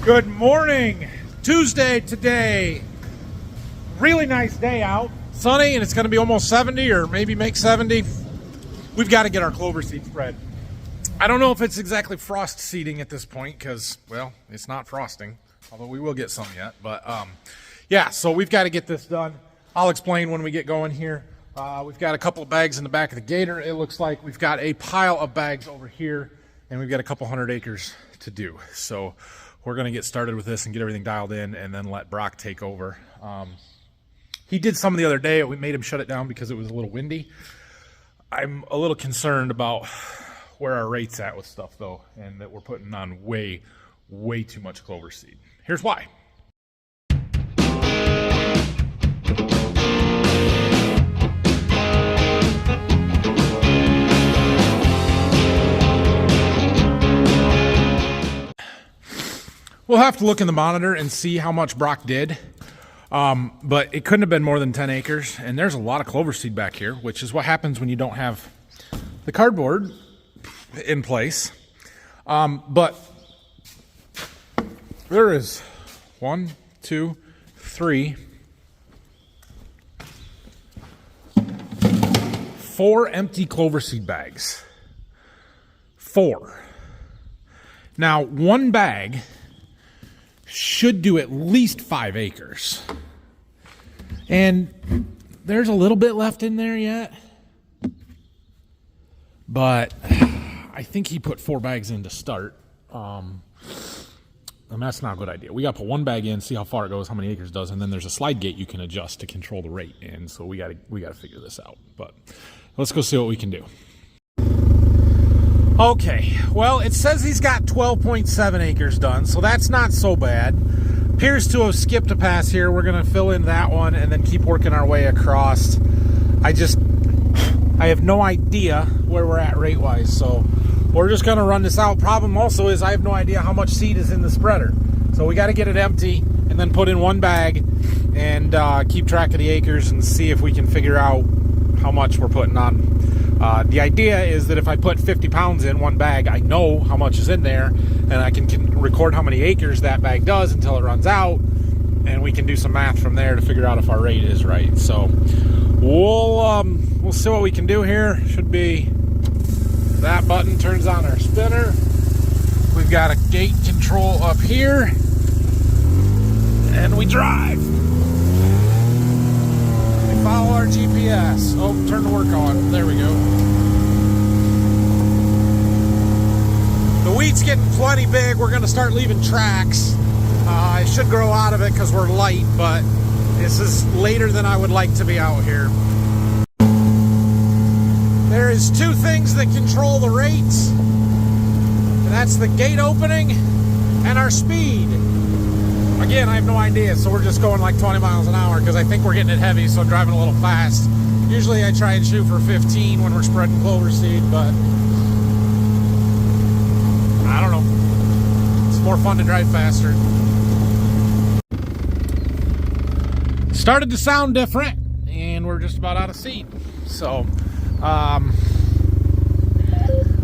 Good morning. Tuesday today. Really nice day out. Sunny, and it's going to be almost 70 or maybe make 70. We've got to get our clover seed spread. I don't know if it's exactly frost seeding at this point because, well, it's not frosting, although we will get some yet. But, yeah, so we've got to get this done. I'll explain when we get going here. We've got a couple of bags in the back of the gator. It looks like we've got a pile of bags over here, and we've got a couple hundred acres to do. So we're going to get started with this and get everything dialed in and then let Brock take over. He did some the other day. We made him shut it down because it was a little windy. I'm a little concerned about where our rate's at with stuff, though, and that we're putting on way too much clover seed. Here's why. We'll have to look in the monitor and see how much Brock did, but it couldn't have been more than 10 acres, and there's a lot of clover seed back here, which is what happens when you don't have the cardboard in place. But there is 1, 2, 3, 4 empty clover seed bags. 4. Now, one bag should do at least 5 acres. And there's a little bit left in there yet. But I think he put 4 bags in to start. And that's not a good idea. We got to put 1 bag in, see how far it goes, how many acres it does, and then there's a slide gate you can adjust to control the rate. And so we got to figure this out. But let's go see what we can do. Okay, well, it says he's got 12.7 acres done, so that's not so bad. Appears to have skipped a pass here. We're going to fill in that one and then keep working our way across. I have no idea where we're at rate-wise, so we're just going to run this out. Problem also is I have no idea how much seed is in the spreader. So we got to get it empty and then put in 1 bag and keep track of the acres and see if we can figure out how much we're putting on. The idea is that if I put 50 pounds in 1 bag, I know how much is in there, and I can record how many acres that bag does until it runs out, and we can do some math from there to figure out if our rate is right. So we'll see what we can do here. Should be that button turns on our spinner. We've got a gate control up here, and we drive. Follow our GPS. Oh, turn the work on. There we go. The wheat's getting plenty big. We're going to start leaving tracks. I should grow out of it because we're light, but this is later than I would like to be out here. There is 2 things that control the rates, and that's the gate opening and our speed. Again, I have no idea, so we're just going like 20 miles an hour because I think we're getting it heavy, so I'm driving a little fast. Usually I try and shoot for 15 when we're spreading clover seed, but I don't know. It's more fun to drive faster. Started to sound different, and we're just about out of seed. So,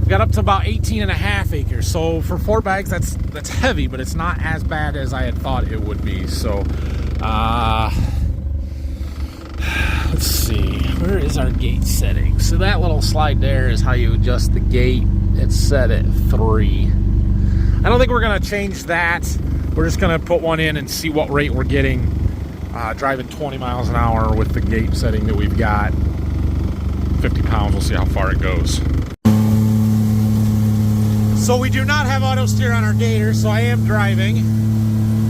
got up to about 18.5 acres. So for 4 bags, that's heavy, but it's not as bad as I had thought it would be. So let's see, where is our gate setting? So that little slide there is how you adjust the gate. It's set at 3. I don't think we're gonna change that. We're just gonna put 1 in and see what rate we're getting driving 20 miles an hour with the gate setting that we've got. 50 pounds, we'll see how far it goes. So we do not have auto steer on our gator, so I am driving.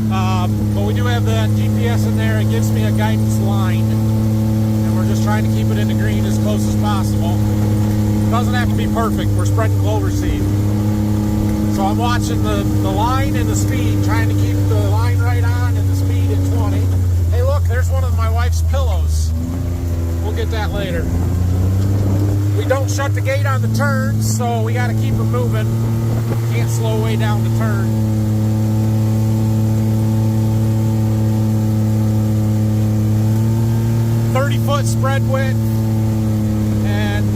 But we do have the GPS in there. It gives me a guidance line. And we're just trying to keep it in the green as close as possible. It doesn't have to be perfect. We're spreading clover seed. So I'm watching the line and the speed, trying to keep the line right on and the speed at 20. Hey, look, there's one of my wife's pillows. We'll get that later. We don't shut the gate on the turns, so we got to keep it moving. Can't slow way down the turn. 30-foot spread width, and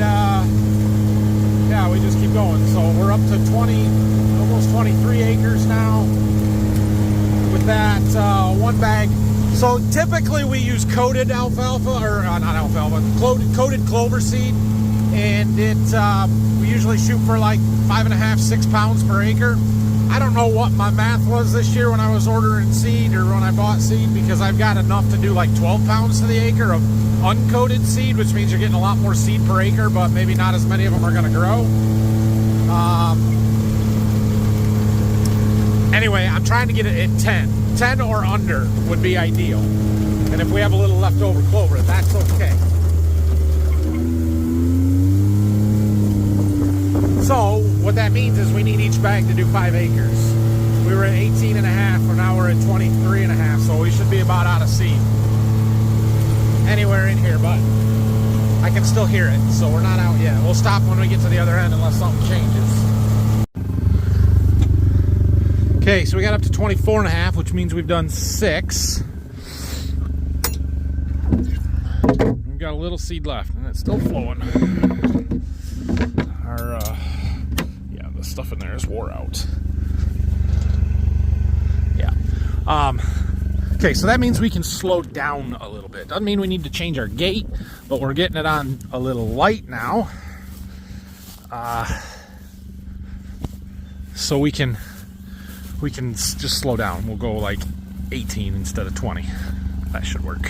yeah, we just keep going. So we're up to 20, almost 23 acres now. that one bag. So typically we use coated alfalfa, or not alfalfa, coated clover seed, and we usually shoot for like 5.5, 6 pounds per acre. I don't know what my math was this year when I was ordering seed or when I bought seed, because I've got enough to do like 12 pounds to the acre of uncoated seed, which means you're getting a lot more seed per acre, but maybe not as many of them are going to grow. Anyway, I'm trying to get it at 10. 10 or under would be ideal. And if we have a little leftover clover, that's okay. So what that means is we need each bag to do 5 acres. We were at 18 and a half, and now we're at 23 and a half, so we should be about out of seed. Anywhere in here, but I can still hear it, so we're not out yet. We'll stop when we get to the other end unless something changes. Okay, so we got up to 24 and a half, which means we've done 6. We've got a little seed left, and it's still flowing. Our, yeah, the stuff in there is wore out. Yeah. Okay, so that means we can slow down a little bit. Doesn't mean we need to change our gait, but we're getting it on a little light now. So we can just slow down. We'll go like 18 instead of 20. That should work.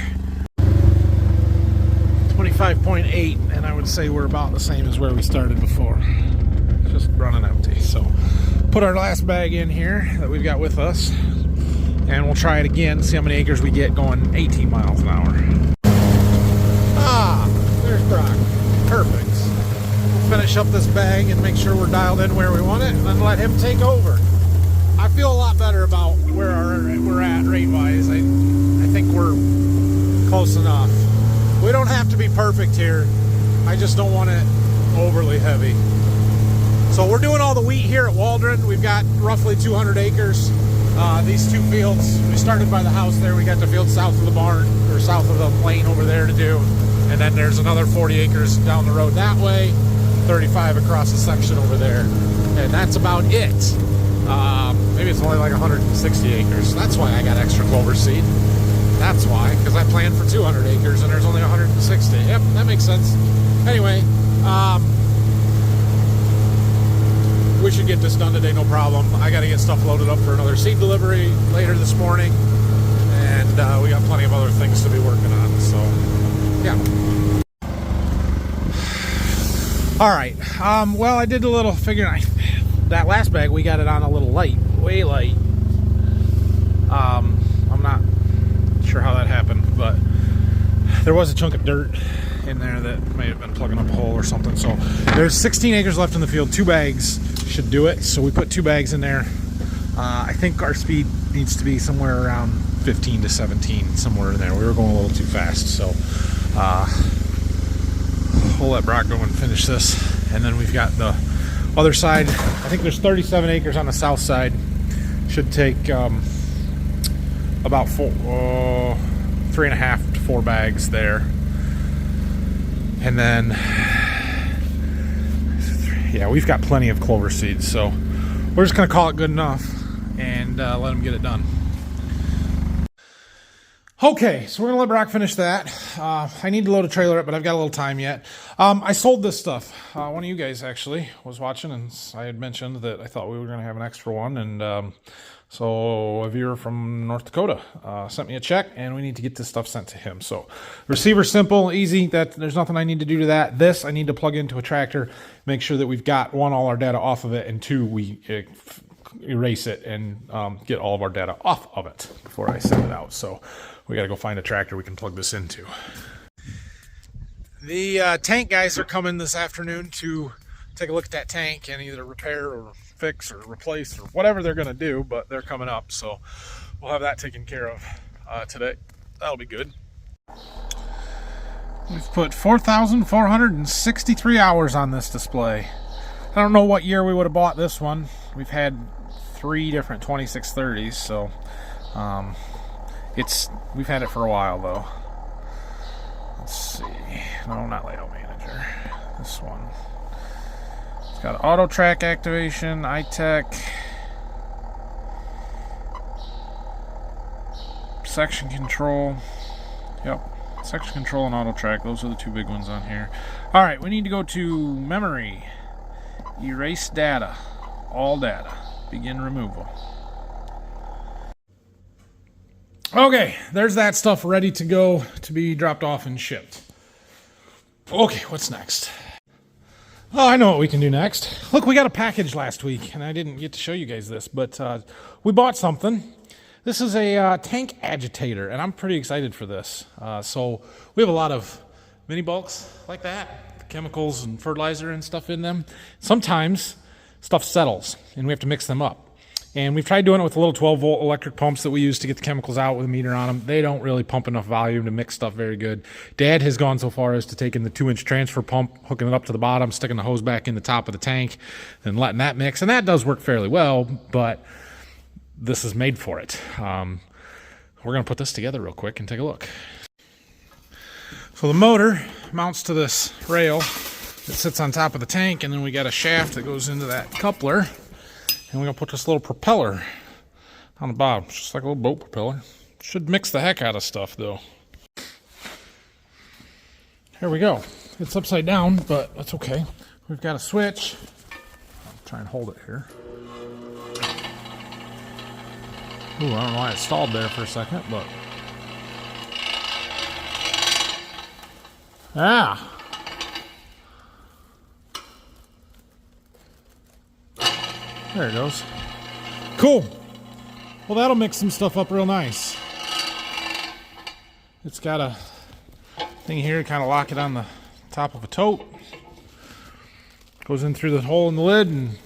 25.8, and I would say we're about the same as where we started before. Just running empty. So put our last bag in here that we've got with us, and we'll try it again, see how many acres we get going 18 miles an hour. Ah, there's Brock. Perfect. We'll finish up this bag and make sure we're dialed in where we want it, and then let him take over. I feel a lot better about where we're at rate-wise. I think we're close enough. We don't have to be perfect here. I just don't want it overly heavy. So we're doing all the wheat here at Waldron. We've got roughly 200 acres. These 2 fields, we started by the house there. We got the field south of the barn, or south of the lane over there to do. And then there's another 40 acres down the road that way, 35 across the section over there. And that's about it. Maybe it's only like 160 acres. That's why I got extra clover seed. That's why, because I planned for 200 acres and there's only 160. Yep, that makes sense. Anyway, we should get this done today, no problem. I got to get stuff loaded up for another seed delivery later this morning, and we got plenty of other things to be working on. So, yeah. All right. Well, I did a little figuring. That last bag, we got it on a little light, way light. I'm not sure how that happened, but there was a chunk of dirt in there that may have been plugging up a hole or something. So there's 16 acres left in the field. 2 bags should do it. So we put 2 bags in there. I think our speed needs to be somewhere around 15 to 17, somewhere in there. We were going a little too fast, so we'll let Brock go and finish this. And then we've got the other side. I think there's 37 acres on the south side. Should take about 3.5 to 4 bags there. And then, yeah, we've got plenty of clover seeds, so we're just going to call it good enough and let them get it done. Okay, so we're going to let Brock finish that. I need to load a trailer up, but I've got a little time yet. I sold this stuff. One of you guys actually was watching, and I had mentioned that I thought we were going to have an extra one, and so a viewer from North Dakota sent me a check, and we need to get this stuff sent to him. So receiver simple, easy. There's nothing I need to do to that. This I need to plug into a tractor, make sure that we've got, 1, all our data off of it, and 2, we erase it and get all of our data off of it before I send it out. So we got to go find a tractor we can plug this into. The tank guys are coming this afternoon to take a look at that tank and either repair or fix or replace or whatever they're going to do, but they're coming up, so we'll have that taken care of today. That'll be good. We've put 4,463 hours on this display. I don't know what year we would have bought this one. We've had 3 different 2630s, so we've had it for a while though. Let's see. No, not layout manager. This one. It's got auto track activation, iTech. section control. Yep, section control and auto track. Those are the two big ones on here. All right, we need to go to memory, erase data, all data, begin removal. Okay, there's that stuff ready to go to be dropped off and shipped. Okay, what's next? Oh, I know what we can do next. Look, we got a package last week, and I didn't get to show you guys this, but we bought something. This is a tank agitator, and I'm pretty excited for this. So we have a lot of mini bulks like that, chemicals and fertilizer and stuff in them. Sometimes stuff settles, and we have to mix them up. And we've tried doing it with the little 12-volt electric pumps that we use to get the chemicals out with a meter on them. They don't really pump enough volume to mix stuff very good. Dad has gone so far as to taking the 2-inch transfer pump, hooking it up to the bottom, sticking the hose back in the top of the tank, and letting that mix. And that does work fairly well, but this is made for it. We're going to put this together real quick and take a look. So the motor mounts to this rail that sits on top of the tank, and then we got a shaft that goes into that coupler. And we're going to put this little propeller on the bottom, just like a little boat propeller. Should mix the heck out of stuff, though. Here we go. It's upside down, but that's okay. We've got a switch. I'll try and hold it here. Ooh, I don't know why it stalled there for a second, but... Ah! There it goes. Cool. Well, that'll mix some stuff up real nice. It's got a thing here to kind of lock it on the top of a tote. Goes in through the hole in the lid, and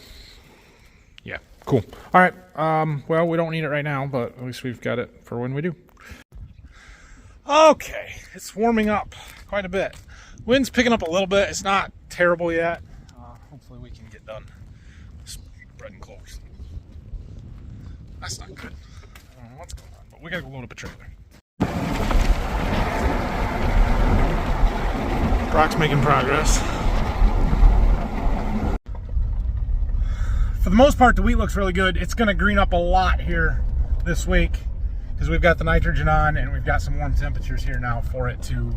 yeah, cool. All right. Well, we don't need it right now, but at least we've got it for when we do. Okay, it's warming up quite a bit. Wind's picking up a little bit. It's not terrible yet. Hopefully we can get done. Bread and Clover. That's not good. I don't know what's going on, but we gotta go load up a trailer. Brock's making progress. For the most part, the wheat looks really good. It's gonna green up a lot here this week because we've got the nitrogen on and we've got some warm temperatures here now for it to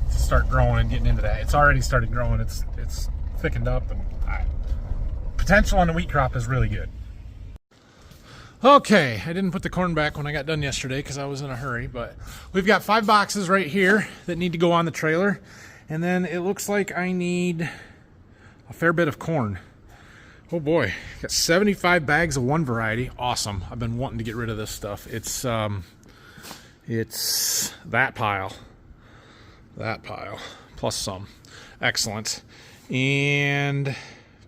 start growing and getting into that. It's already started growing. It's thickened up, and potential on the wheat crop is really good. Okay, I didn't put the corn back when I got done yesterday because I was in a hurry, but we've got 5 boxes right here that need to go on the trailer, and then it looks like I need a fair bit of corn. Oh boy, got 75 bags of one variety. Awesome. I've been wanting to get rid of this stuff. It's that pile plus some. Excellent. And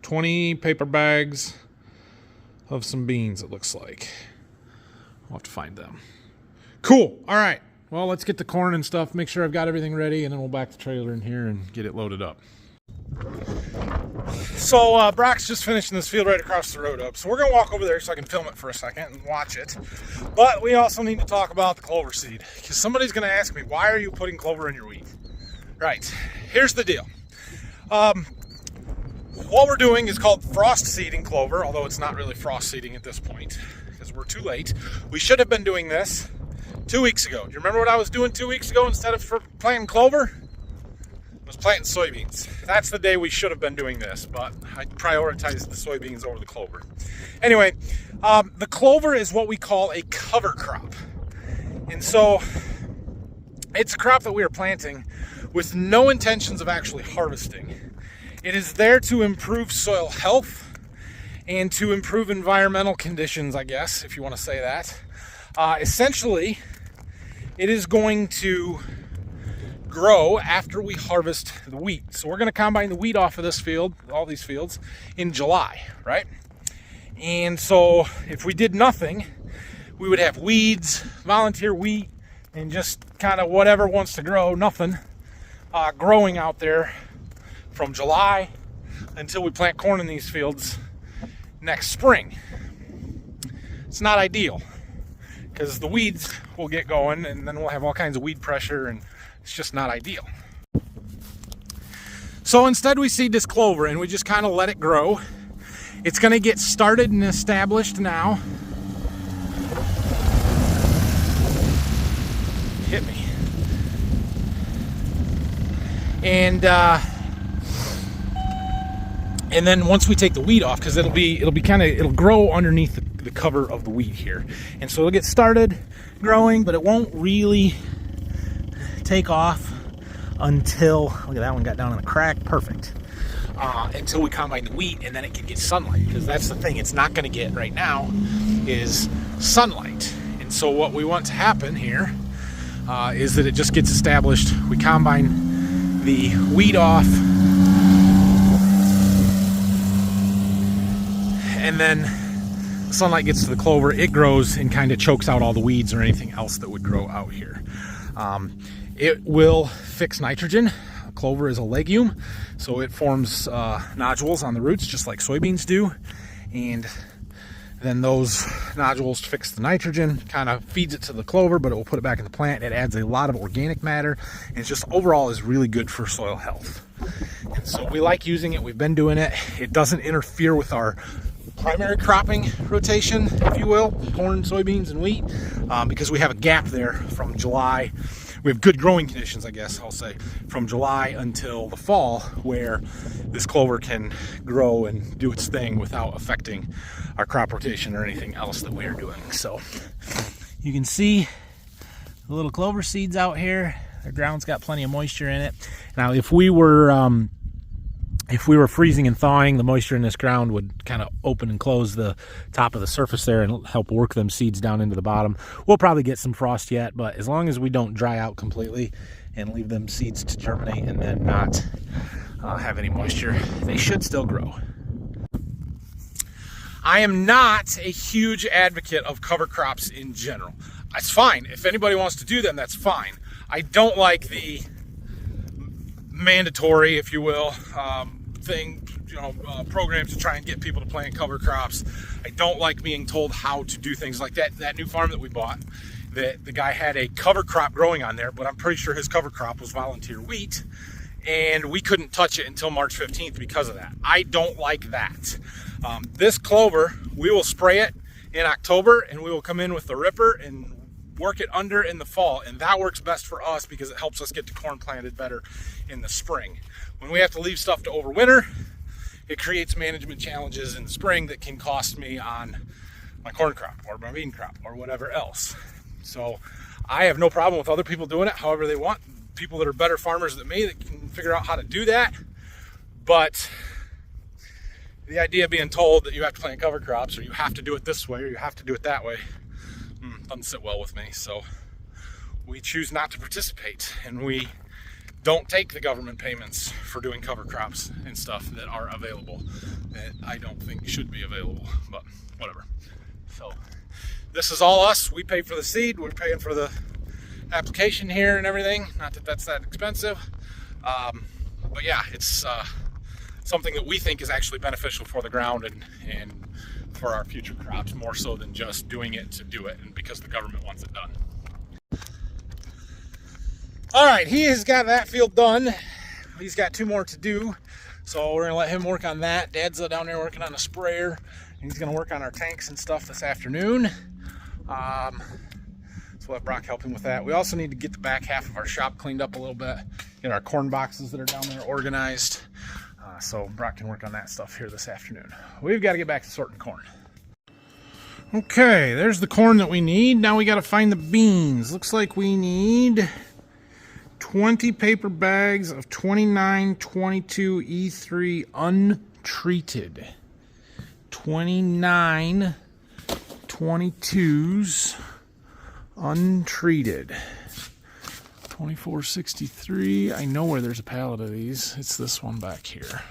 20 paper bags of some beans, it looks like. We'll have to find them. Cool. All right. Well, let's get the corn and stuff, make sure I've got everything ready, and then we'll back the trailer in here and get it loaded up. So Brock's just finishing this field right across the road up. So we're going to walk over there so I can film it for a second and watch it. But we also need to talk about the clover seed, because somebody's going to ask me, why are you putting clover in your wheat? Right. Here's the deal. What we're doing is called frost seeding clover, although it's not really frost seeding at this point because we're too late. We should have been doing this 2 weeks ago. Do you remember what I was doing 2 weeks ago instead of planting clover? I was planting soybeans. That's the day we should have been doing this, but I prioritized the soybeans over the clover. Anyway, the clover is what we call a cover crop. And so it's a crop that we are planting with no intentions of actually harvesting. It is there to improve soil health and to improve environmental conditions, I guess, if you want to say that. Essentially, it is going to grow after we harvest the wheat. So we're going to combine the wheat off of this field, all these fields, in July, right? And so if we did nothing, we would have weeds, volunteer wheat, and just kind of whatever wants to grow, nothing, growing out there from July until we plant corn in these fields next spring. It's not ideal because the weeds will get going and then we'll have all kinds of weed pressure, and it's just not ideal. So instead we seed this clover and we just kind of let it grow. It's going to get started and established now. hit me. And then once we take the weed off, because it'll grow underneath the cover of the weed here, and so it'll get started growing, but it won't really take off until, look at that one, got down in the crack, perfect. Until we combine the wheat, and then it can get sunlight, because that's the thing it's not going to get right now is sunlight. And so what we want to happen here is that it just gets established. We combine the wheat off, and then sunlight gets to the clover, it grows and kind of chokes out all the weeds or anything else that would grow out here. It will fix nitrogen. Clover is a legume, so it forms nodules on the roots just like soybeans do, and then those nodules fix the nitrogen, kind of feeds it to the clover, but it will put it back in the plant. It adds a lot of organic matter, and it's just overall is really good for soil health. And so we like using it. We've been doing it. It doesn't interfere with our primary cropping rotation, if you will, corn, soybeans, and wheat, because we have a gap there from July. We have good growing conditions, I guess I'll say, from July until the fall, where this clover can grow and do its thing without affecting our crop rotation or anything else that we are doing. So you can see the little clover seeds out here. The ground's got plenty of moisture in it. Now, if we were freezing and thawing, the moisture in this ground would kind of open and close the top of the surface there and help work them seeds down into the bottom. We'll probably get some frost yet, but as long as we don't dry out completely and leave them seeds to germinate and then not have any moisture, they should still grow. I am not a huge advocate of cover crops in general. It's fine. If anybody wants to do them, that's fine. I don't like the mandatory, if you will, programs to try and get people to plant cover crops. I don't like being told how to do things like that. That new farm that we bought, the guy had a cover crop growing on there, but I'm pretty sure his cover crop was volunteer wheat, and we couldn't touch it until March 15th because of that. I don't like that. This clover, we will spray it in October, and we will come in with the ripper and work it under in the fall, and that works best for us because it helps us get the corn planted better in the spring. When we have to leave stuff to overwinter, it creates management challenges in the spring that can cost me on my corn crop or my bean crop or whatever else. So I have no problem with other people doing it however they want, people that are better farmers than me that can figure out how to do that. But the idea of being told that you have to plant cover crops, or you have to do it this way, or you have to do it that way, doesn't sit well with me. So we choose not to participate, and we don't take the government payments for doing cover crops and stuff that are available that I don't think should be available, but whatever. So this is all us. We pay for the seed, we're paying for the application here and everything. Not that that's that expensive, but yeah, it's something that we think is actually beneficial for the ground and for our future crops, more so than just doing it to do it and because the government wants it done. All right, he has got that field done. He's got 2 more to do, so we're gonna let him work on that. Dad's down there working on a sprayer, and he's gonna work on our tanks and stuff this afternoon. So we'll let Brock help him with that. We also need to get the back half of our shop cleaned up a little bit, get our corn boxes that are down there organized. So Brock can work on that stuff here this afternoon. We've got to get back to sorting corn. Okay, there's the corn that we need. Now we got to find the beans. Looks like we need 20 paper bags of 2922 E3 untreated. 29 22s untreated. 2463. I know where there's a pallet of these. It's this one back here.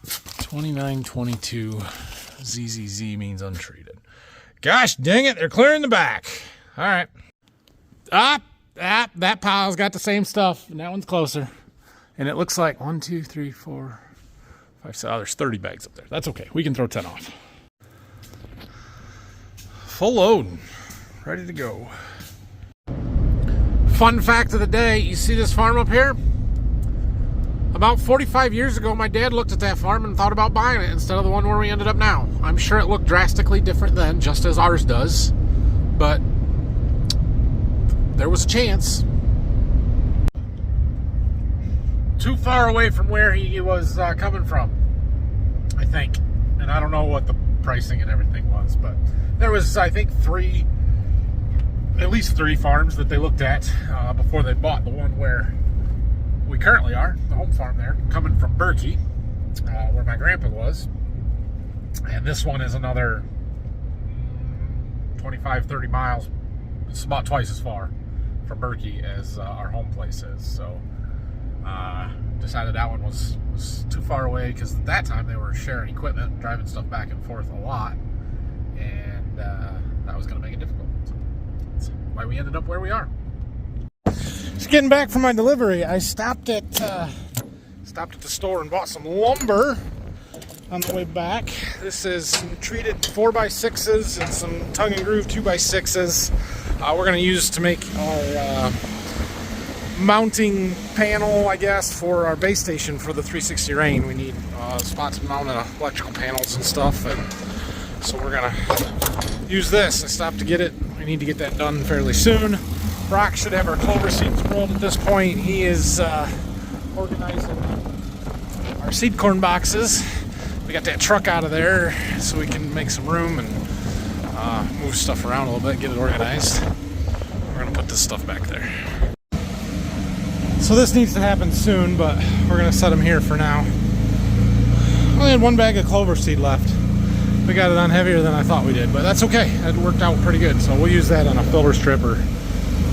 2922 ZZZ means untreated. Gosh dang it, they're clearing the back. All right. That pile's got the same stuff, and that one's closer. And it looks like 1, 2, 3, 4, 5, 6. Oh, there's 30 bags up there. That's okay. We can throw 10 off. Full load. Ready to go. Fun fact of the day, you see this farm up here? About 45 years ago, my dad looked at that farm and thought about buying it instead of the one where we ended up now. I'm sure it looked drastically different then, just as ours does. But there was a chance. Too far away from where he was coming from, I think. And I don't know what the pricing and everything was, but there was, I think, at least three farms that they looked at before they bought the one where we currently are, the home farm there, coming from Berkey, where my grandpa was. And this one is another 25, 30 miles. It's about twice as far from Berkey as our home place is. So decided that one was too far away, because at that time they were sharing equipment, driving stuff back and forth a lot, and that was going to make it difficult. So that's why we ended up where we are. Just getting back from my delivery, I stopped at the store and bought some lumber on the way back. This is some treated 4x6s and some tongue and groove 2x6s. We're going to use to make our mounting panel, I guess, for our base station for the 360 Rain. We need spots to mount electrical panels and stuff, and so we're gonna use this. I stopped to get it. We need to get that done fairly soon. Brock should have our Clover seeds rolled at this point. He is organizing our seed corn boxes. We got that truck out of there so we can make some room and move stuff around a little bit, get it organized. We're gonna put this stuff back there. So this needs to happen soon, but we're going to set them here for now. I only had one bag of clover seed left. We got it on heavier than I thought we did, but that's okay. It worked out pretty good, so we'll use that on a filter strip or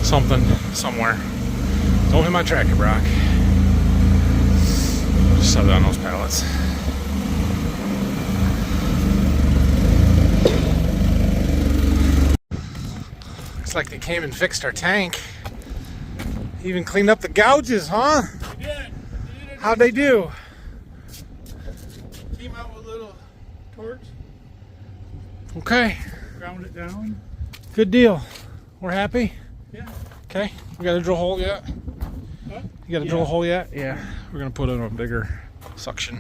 something somewhere. Don't hit my tractor, Brock. Just set it on those pallets. Looks like they came and fixed our tank. Even cleaned up the gouges, huh? They did. How'd they do? Came out with a little torch. Okay. Ground it down. Good deal. We're happy? Yeah. Okay. We got a drill hole yet? Huh? You got a drill hole yet? Yeah. We're going to put in a bigger suction.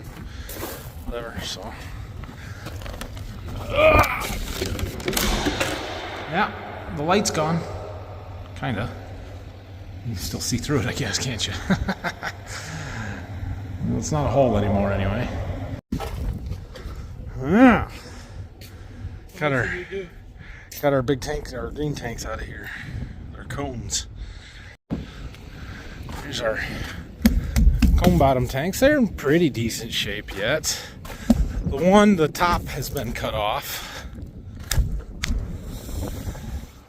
Whatever, so. Yeah. The light's gone. Kinda. You can still see through it, I guess, can't you? Well, it's not a hole anymore, anyway. Yeah. Got our big tanks, our green tanks out of here. Our cones. Here's our cone bottom tanks. They're in pretty decent shape yet. The top has been cut off.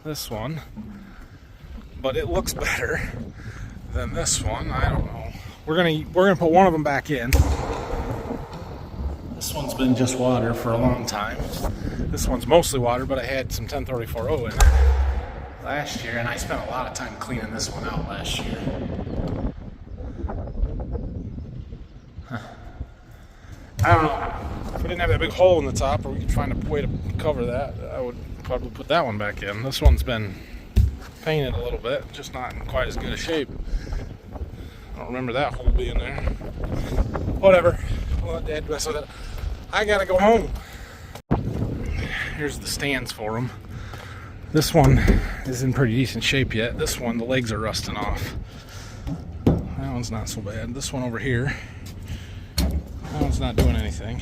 This one. But it looks better than this one. I don't know. We're gonna put one of them back in. This one's been just water for a long time. This one's mostly water, but I had some 1034O in it last year, and I spent a lot of time cleaning this one out last year. Huh. I don't know. If we didn't have that big hole in the top, or we could find a way to cover that, I would probably put that one back in. This one's been painted a little bit, just not in quite as good a shape. I don't remember that hole being there. Whatever. I'll let Dad mess with it. I gotta go home. Here's the stands for them. This one is in pretty decent shape yet. This one, the legs are rusting off. That one's not so bad. This one over here, that one's not doing anything.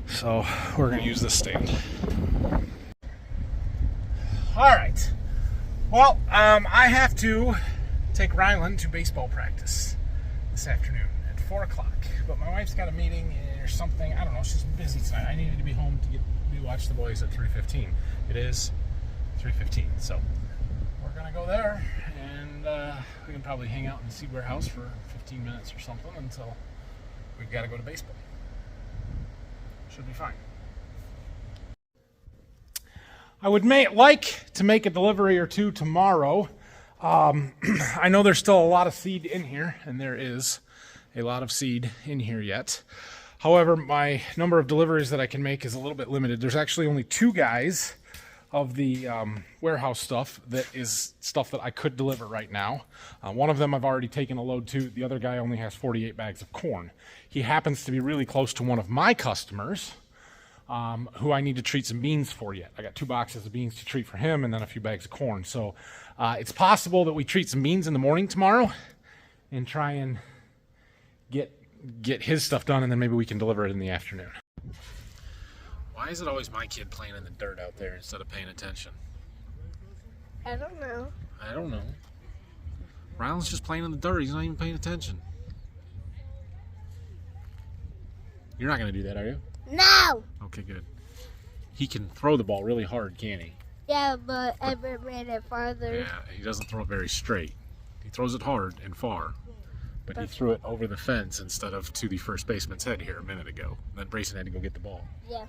So we're gonna use this stand. All right. Well, I have to take Rylan to baseball practice this afternoon at 4 o'clock. But my wife's got a meeting or something. I don't know. She's busy tonight. I needed to be home to watch the boys at 3:15. It is 3:15. So we're going to go there, and we can probably hang out in the seed warehouse for 15 minutes or something until we've got to go to baseball. Should be fine. I would like to make a delivery or two tomorrow. I know there's still a lot of seed in here, and there is a lot of seed in here yet. However, my number of deliveries that I can make is a little bit limited. There's actually only 2 guys of the warehouse stuff that is stuff that I could deliver right now. One of them I've already taken a load to. The other guy only has 48 bags of corn. He happens to be really close to one of my customers. who I need to treat some beans for yet. I got 2 boxes of beans to treat for him and then a few bags of corn. So it's possible that we treat some beans in the morning tomorrow and try and get his stuff done, and then maybe we can deliver it in the afternoon. Why is it always my kid playing in the dirt out there instead of paying attention? I don't know. I don't know. Rylan's just playing in the dirt. He's not even paying attention. You're not going to do that, are you? No! Okay, good. He can throw the ball really hard, can't he? Yeah, but Edward made it farther. Yeah, he doesn't throw it very straight. He throws it hard and far. But he threw it over the fence instead of to the first baseman's head here a minute ago. Then Brayson had to go get the ball. Yeah.